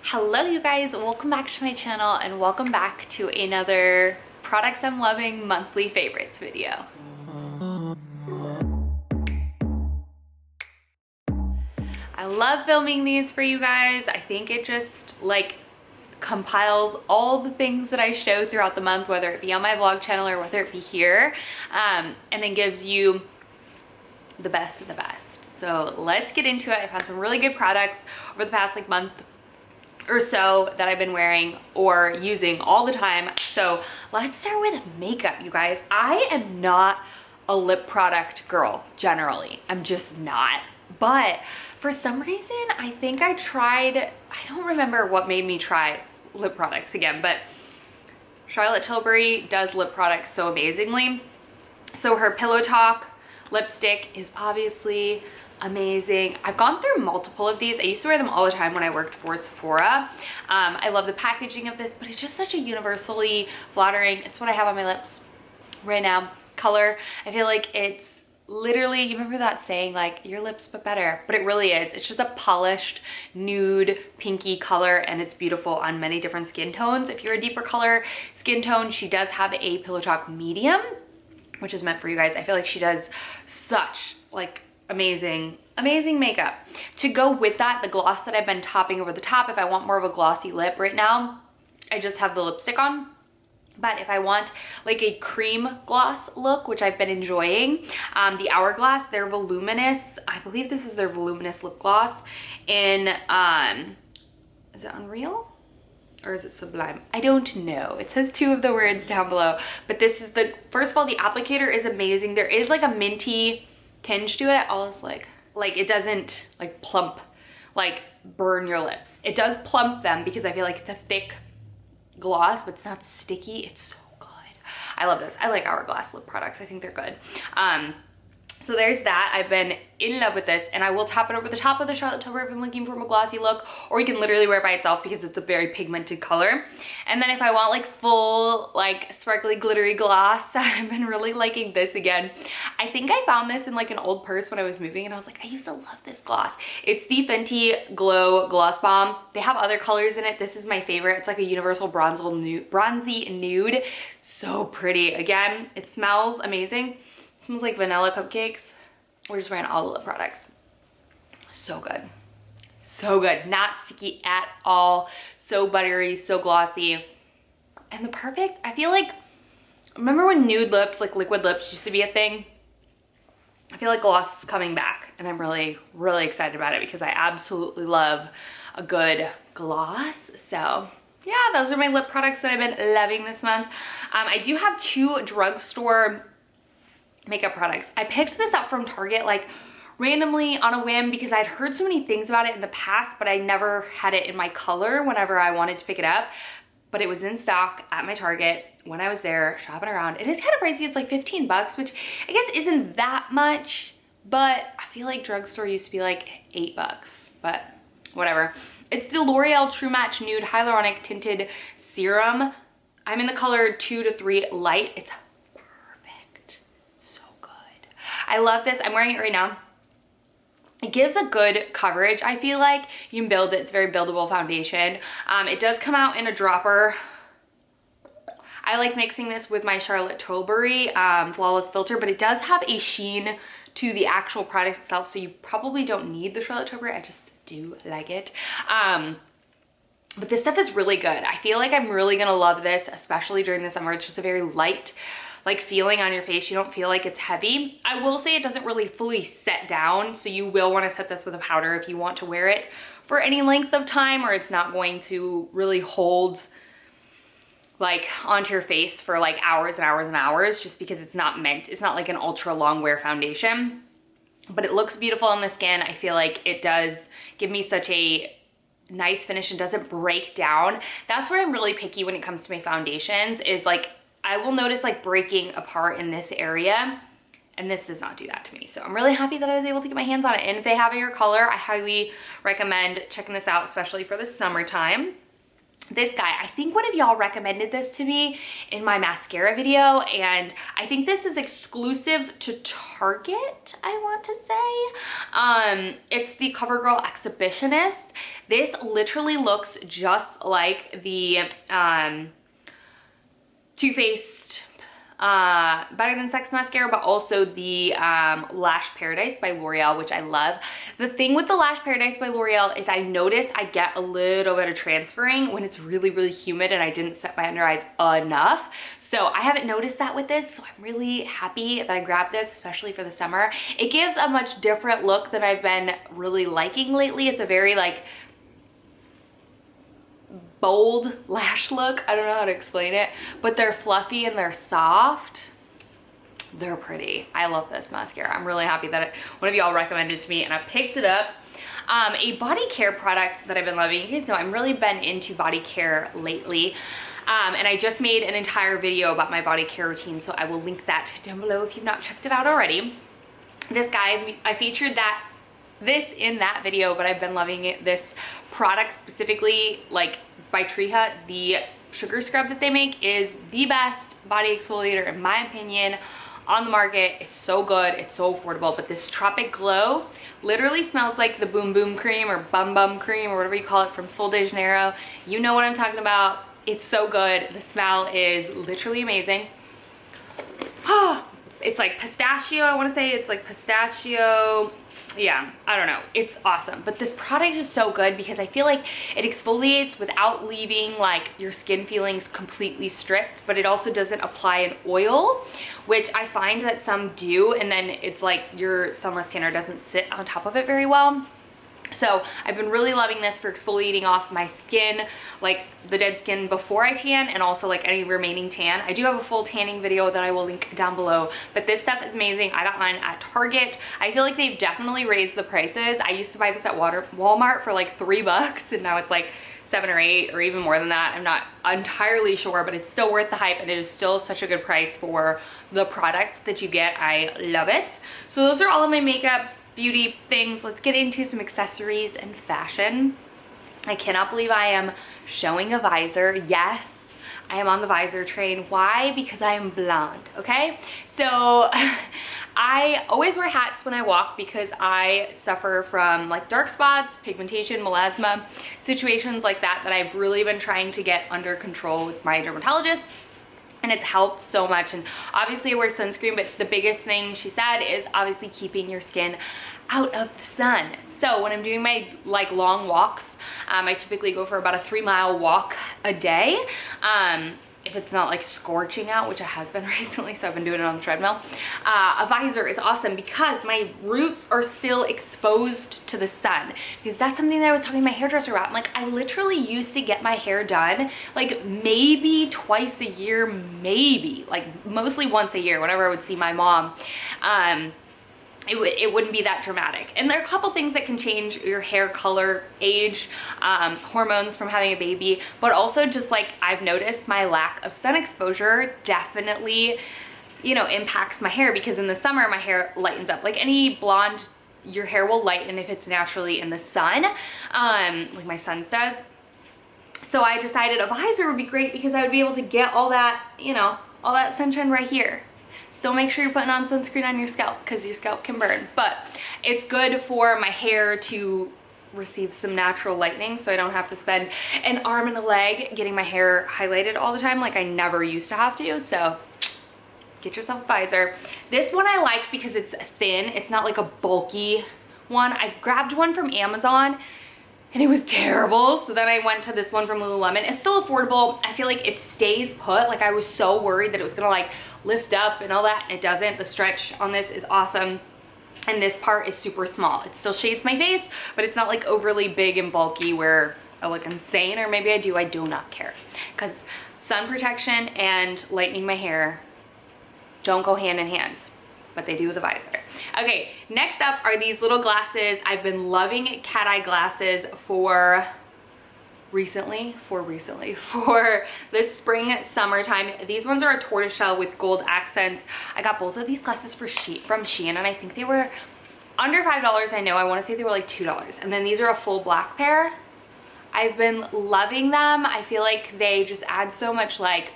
Hello you guys, welcome back to my channel and welcome back to another products I'm loving monthly favorites video. I love filming these for you guys. I think it just like compiles all the things that I show throughout the month, whether it be on my vlog channel or whether it be here, and then gives you the best of the best. So let's get into it. I've had some really good products over the past month or so that I've been wearing or using all the time. So let's start with makeup, you guys. I am not a lip product girl generally. I'm just not. But for some reason, I think I don't remember what made me try lip products again, but Charlotte Tilbury does lip products so amazingly. So her Pillow Talk lipstick is obviously amazing. I've gone through multiple of these. I used to wear them all the time when I worked for Sephora. I love the packaging of this, but it's just such a universally flattering, it's what I have on my lips right now, color. I feel like it's literally, you remember that saying like your lips but better, but it really is. It's just a polished nude pinky color and it's beautiful on many different skin tones. If you're a deeper color skin tone, she does have a Pillow Talk medium, which is meant for you guys. I feel like she does such amazing makeup. To go with that, the gloss that I've been topping over the top, if I want more of a glossy lip right now, I just have the lipstick on. But if I want like a cream gloss look, which I've been enjoying, the Hourglass, their voluminous, I believe this is their voluminous lip gloss in, is it Unreal? Or is it Sublime? I don't know. It says two of the words down below, but this is first of all, the applicator is amazing. There is like a minty tinge to it. Almost like it doesn't like plump, like burn your lips. It does plump them because I feel like it's a thick gloss, but it's not sticky. It's so good. I love this. I like Hourglass lip products. I think they're good. So there's that. I've been in love with this and I will top it over the top of the Charlotte Tilbury if I'm looking for a glossy look, or you can literally wear it by itself because it's a very pigmented color. And then if I want like full, like sparkly glittery gloss, I've been really liking this again. I think I found this in like an old purse when I was moving and I was like, I used to love this gloss. It's the Fenty Glow Gloss Bomb. They have other colors in it. This is my favorite. It's like a universal bronzy nude. So pretty. Again, it smells amazing. It smells like vanilla cupcakes. We're just wearing all the lip products. So good. So good. Not sticky at all. So buttery, so glossy. And the perfect, I feel like, remember when nude lips, like liquid lips used to be a thing? I feel like gloss is coming back and I'm really, really excited about it because I absolutely love a good gloss. So yeah, those are my lip products that I've been loving this month. I do have two drugstore makeup products. I picked this up from Target like randomly on a whim because I'd heard so many things about it in the past, but I never had it in my color whenever I wanted to pick it up. But it was in stock at my Target when I was there shopping around. It is kind of pricey. It's like 15 bucks, which I guess isn't that much, but I feel like drugstore used to be like 8 bucks, but whatever. It's the L'Oreal True Match Nude Hyaluronic Tinted Serum. I'm in the color 2 to 3 light. It's I love this. I'm wearing it right now. It gives a good coverage. I feel like you can build it. It's a very buildable foundation. It does come out in a dropper. I like mixing this with my Charlotte Tilbury Flawless Filter, but it does have a sheen to the actual product itself, so you probably don't need the Charlotte Tilbury. I just do like it. But this stuff is really good. I feel like I'm really gonna love this, especially during the summer. It's just a very light feeling on your face. You don't feel like it's heavy. I will say it doesn't really fully set down, so you will want to set this with a powder if you want to wear it for any length of time, or it's not going to really hold like onto your face for like hours and hours and hours, just because it's not like an ultra long wear foundation. But it looks beautiful on the skin. I feel like it does give me such a nice finish and doesn't break down. That's where I'm really picky when it comes to my foundations, is like I will notice like breaking apart in this area, and this does not do that to me. So I'm really happy that I was able to get my hands on it. And if they have your color, I highly recommend checking this out, especially for the summertime. this guy, I think one of y'all recommended this to me in my mascara video, and I think this is exclusive to Target, I want to say. It's the CoverGirl Exhibitionist. This literally looks just like the Too Faced Better Than Sex mascara, but also the Lash Paradise by L'Oreal, which I love. The thing with the Lash Paradise by L'Oreal is I notice I get a little bit of transferring when it's really, really humid and I didn't set my under eyes enough. So I haven't noticed that with this, so I'm really happy that I grabbed this, especially for the summer. It gives a much different look than I've been really liking lately. It's a very like bold lash look. I don't know how to explain it, but they're fluffy and they're soft. They're pretty. I love this mascara. I'm really happy that one of y'all recommended it to me and I picked it up. A body care product that I've been loving. You guys know I'm really been into body care lately. And I just made an entire video about my body care routine, so I will link that down below if you've not checked it out already. This guy, I featured this in that video, but I've been loving it. This product specifically, like by Tree Hut, the sugar scrub that they make is the best body exfoliator in my opinion on the market. It's so good, it's so affordable. But this Tropic Glow literally smells like the Boom Boom cream or Bum Bum cream or whatever you call it from Sol de Janeiro. You know what I'm talking about. It's so good. The smell is literally amazing. It's like pistachio, I want to say it's like pistachio. Yeah, I don't know. It's awesome. But this product is so good because I feel like it exfoliates without leaving like your skin feelings completely stripped, but it also doesn't apply an oil, which I find that some do, and then it's like your Sunless tanner doesn't sit on top of it very well. So I've been really loving this for exfoliating off my skin, like the dead skin before I tan, and also like any remaining tan. I do have a full tanning video that I will link down below, but this stuff is amazing. I got mine at Target. I feel like they've definitely raised the prices. I used to buy this at Walmart for like $3, and now it's like $7 or $8 or even more than that. I'm not entirely sure, but it's still worth the hype, and it is still such a good price for the product that you get. I love it. So those are all of my makeup beauty things. Let's get into some accessories and fashion. I cannot believe I am showing a visor. Yes, I am on the visor train. Why? Because I am blonde, okay? So I always wear hats when I walk because I suffer from like dark spots, pigmentation, melasma, situations like that I've really been trying to get under control with my dermatologist. And it's helped so much. And obviously I wear sunscreen, but the biggest thing she said is obviously keeping your skin out of the sun. So when I'm doing my like long walks, I typically go for about a 3-mile walk a day. If it's not like scorching out, which it has been recently, so I've been doing it on the treadmill. A visor is awesome because my roots are still exposed to the sun, because that's something that I was talking to my hairdresser about. Like I literally used to get my hair done like maybe twice a year, maybe like mostly once a year whenever I would see my mom. It wouldn't be that dramatic. And there are a couple things that can change your hair color, age, hormones from having a baby, but also just like I've noticed my lack of sun exposure definitely, you know, impacts my hair, because in the summer my hair lightens up. Like any blonde, your hair will lighten if it's naturally in the sun, like my son's does. So I decided a visor would be great because I would be able to get all that, you know, all that sunshine right here. Still make sure you're putting on sunscreen on your scalp because your scalp can burn, but it's good for my hair to receive some natural lightening, so I don't have to spend an arm and a leg getting my hair highlighted all the time like I never used to have to. So get yourself a visor. This one I like because it's thin. It's not like a bulky one. I grabbed one from Amazon and it was terrible. So then I went to this one from Lululemon. It's still affordable. I feel like it stays put. Like I was so worried that it was gonna like lift up and all that, and it doesn't. The stretch on this is awesome. And this part is super small. It still shades my face, but it's not like overly big and bulky where I look insane, or maybe I do not care. Because sun protection and lightening my hair don't go hand in hand, but they do with a visor. Okay, next up are these little glasses. I've been loving cat eye glasses for this spring summertime. These ones are a tortoiseshell with gold accents. I got both of these glasses from Shein, and I think they were under $5. I know, I want to say they were like $2. And then these are a full black pair. I've been loving them. I feel like they just add so much like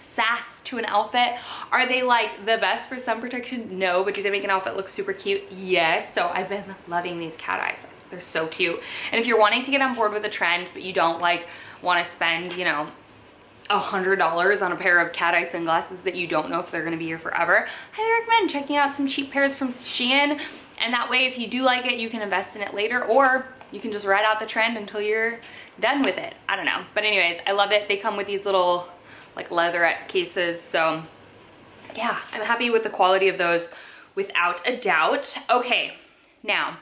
sass to an outfit. Are they like the best for sun protection? No, but do they make an outfit look super cute? Yes. So I've been loving these cat eyes. They're so cute. And if you're wanting to get on board with the trend, but you don't like want to spend, you know, $100 on a pair of cat eye sunglasses that you don't know if they're going to be here forever, I highly recommend checking out some cheap pairs from Shein. And that way, if you do like it, you can invest in it later, or you can just ride out the trend until you're done with it. I don't know. But anyways, I love it. They come with these little like leatherette cases. So yeah, I'm happy with the quality of those without a doubt. Okay, now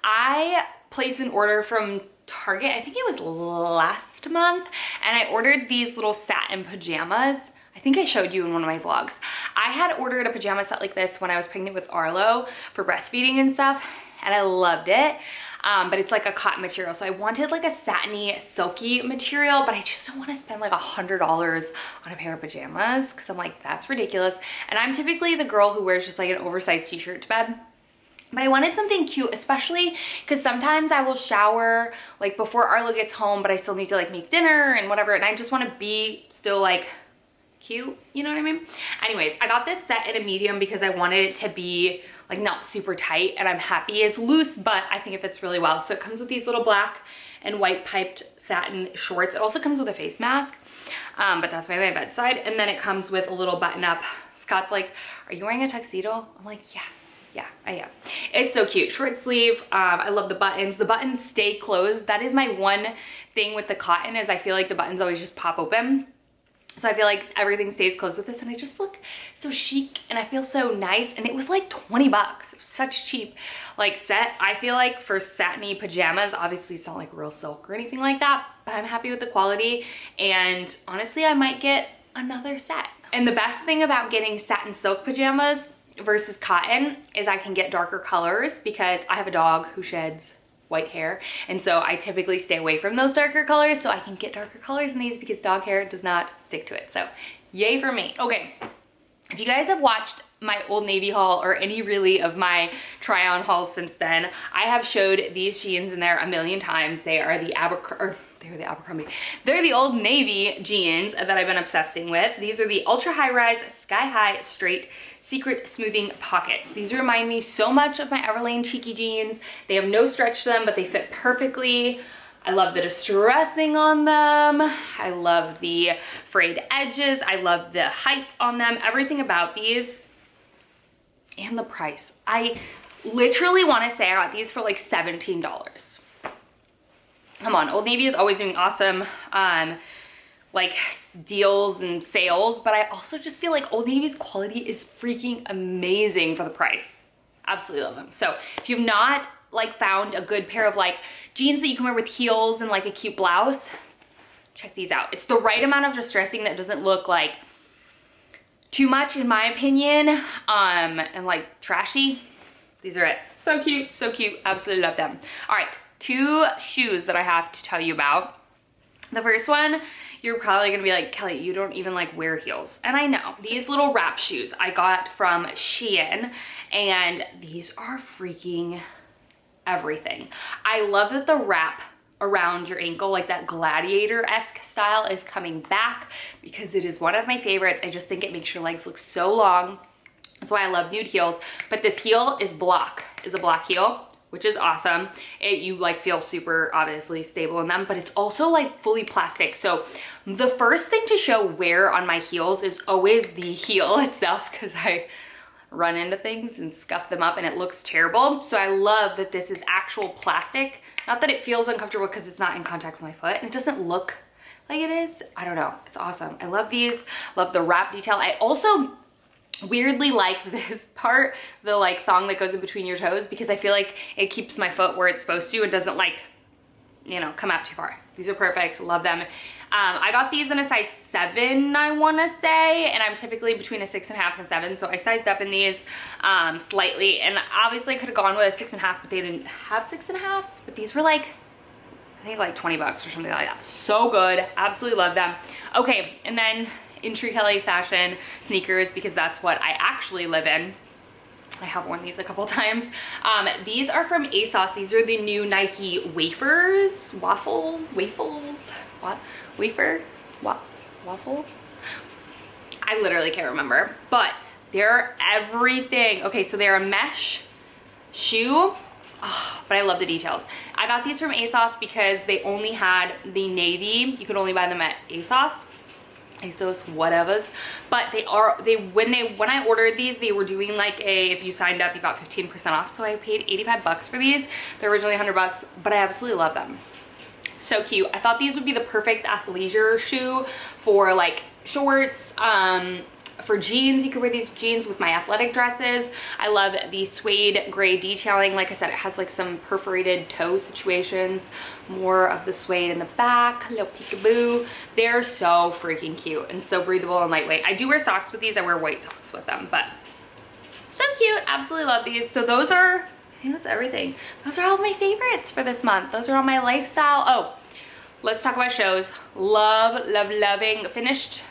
I placed an order from Target, I think it was last month, and I ordered these little satin pajamas. I think I showed you in one of my vlogs. I had ordered a pajama set like this when I was pregnant with Arlo for breastfeeding and stuff, and I loved it. But it's like a cotton material, so I wanted like a satiny, silky material, but I just don't want to spend like $100 on a pair of pajamas because I'm like, that's ridiculous. And I'm typically the girl who wears just like an oversized t-shirt to bed. But I wanted something cute, especially because sometimes I will shower like before Arlo gets home, but I still need to like make dinner and whatever. And I just want to be still like cute, you know what I mean? Anyways, I got this set in a medium because I wanted it to be like not super tight, and I'm happy it's loose, but I think it fits really well. So it comes with these little black and white piped satin shorts. It also comes with a face mask, but that's by my bedside. And then it comes with a little button up. Scott's like, are you wearing a tuxedo? I'm like, yeah. Yeah, I am. It's so cute. Short sleeve. I love the buttons. The buttons stay closed. That is my one thing with the cotton, is I feel like the buttons always just pop open. So I feel like everything stays closed with this, and I just look so chic and I feel so nice. And it was like 20 bucks. Such cheap like set. I feel like for satiny pajamas, obviously it's not like real silk or anything like that, but I'm happy with the quality. And honestly, I might get another set. And the best thing about getting satin silk pajamas versus cotton is I can get darker colors because I have a dog who sheds white hair, and so I typically stay away from those darker colors, so I can get darker colors in these because dog hair does not stick to it. So yay for me. Okay, if you guys have watched my Old Navy haul or any really of my try on hauls since then, I have showed these jeans in there a million times. They are the They're the Old Navy jeans that I've been obsessing with. These are the ultra high rise, sky high, straight secret smoothing pockets. These remind me so much of my Everlane cheeky jeans. They have no stretch to them, but they fit perfectly. I love the distressing on them. I love the frayed edges. I love the height on them. Everything about these, and the price. I literally want to say I got these for like $17. Come on, Old Navy is always doing awesome like deals and sales, but I also just feel like Old Navy's quality is freaking amazing for the price. Absolutely love them. So if you've not like found a good pair of like jeans that you can wear with heels and like a cute blouse, check these out. It's the right amount of distressing that doesn't look like too much in my opinion, and like trashy. These are it. So cute, so cute. Absolutely love them. All right, 2 shoes that I have to tell you about. The first one, you're probably gonna be like, Kelly, you don't even like wear heels. And I know, these little wrap shoes I got from Shein, and these are freaking everything. I love that the wrap around your ankle, like that gladiator-esque style, is coming back because it is one of my favorites. I just think it makes your legs look so long. That's why I love nude heels. But this heel is a block heel, which is awesome. You like feel super obviously stable in them, but it's also like fully plastic. So the first thing to show wear on my heels is always the heel itself, because I run into things and scuff them up and it looks terrible. So I love that this is actual plastic. Not that it feels uncomfortable because it's not in contact with my foot and it doesn't look like it is. I don't know, it's awesome. I love these, love the wrap detail. I also weirdly like this part, the like thong that goes in between your toes, because I feel like it keeps my foot where it's supposed to and doesn't like, you know, come out too far. These are perfect, love them. I got these in a size 7, I wanna say, and I'm typically between a 6.5 and 7, so I sized up in these slightly, and obviously I could have gone with a 6.5, but they didn't have 6.5s, but these were like, I think like 20 bucks or something like that. So good, absolutely love them. Okay, and then in true Kelly fashion, sneakers, because that's what I actually live in. I have worn these a couple times. These are from ASOS. These are the new Nike wafers, waffles, what? Waffle? I literally can't remember, but they're everything. Okay, so they're a mesh shoe. Oh, but I love the details. I got these from ASOS because they only had the navy. You could only buy them at ASOS, whatevers. But when I ordered these, they were doing like if you signed up, you got 15% off. So I paid 85 bucks for these. They're originally 100 bucks, but I absolutely love them. So cute. I thought these would be the perfect athleisure shoe for like shorts, for jeans. You could wear these jeans with my athletic dresses. I love the suede gray detailing. Like I said, it has like some perforated toe situations, more of the suede in the back, a little peekaboo. They're so freaking cute and so breathable and lightweight. I do wear socks with these. I wear white socks with them, but so cute. Absolutely love these. So those are, I think that's everything. Those are all my favorites for this month. Those are all my lifestyle. Oh, let's talk about shows. Loving. Finished,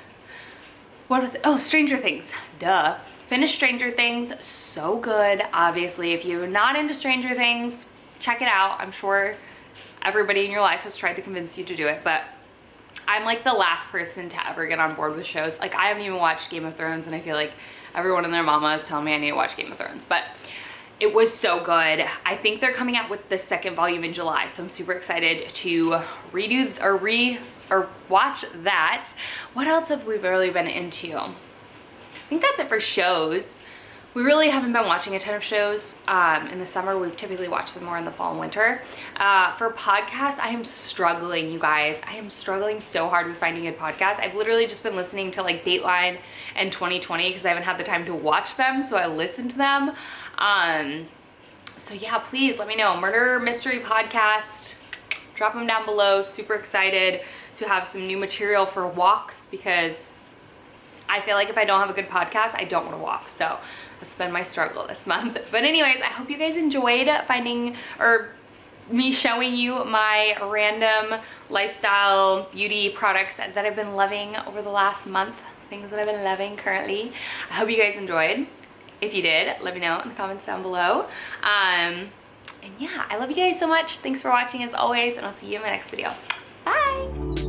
what was it? Oh, Stranger Things. Duh. Finished Stranger Things. So good. Obviously, if you're not into Stranger Things, check it out. I'm sure everybody in your life has tried to convince you to do it, but I'm like the last person to ever get on board with shows. Like, I haven't even watched Game of Thrones, and I feel like everyone and their mama is telling me I need to watch Game of Thrones, but it was so good. I think they're coming out with the second volume in July, so I'm super excited to watch that. What else have we really been into? I think that's it for shows. We really haven't been watching a ton of shows in the summer. We've typically watched them more in the fall and winter. For podcasts, I am struggling, you guys. I am struggling so hard with finding a podcast. I've literally just been listening to like Dateline and 2020 because I haven't had the time to watch them, so I listen to them. So yeah, please let me know. Murder Mystery Podcast, drop them down below. Super excited to have some new material for walks because I feel like if I don't have a good podcast, I don't want to walk. So that's been my struggle this month. But anyways, I hope you guys enjoyed me showing you my random lifestyle beauty products that I've been loving over the last month, things that I've been loving currently. I hope you guys enjoyed. If you did, let me know in the comments down below. And yeah, I love you guys so much. Thanks for watching as always, and I'll see you in my next video. Bye.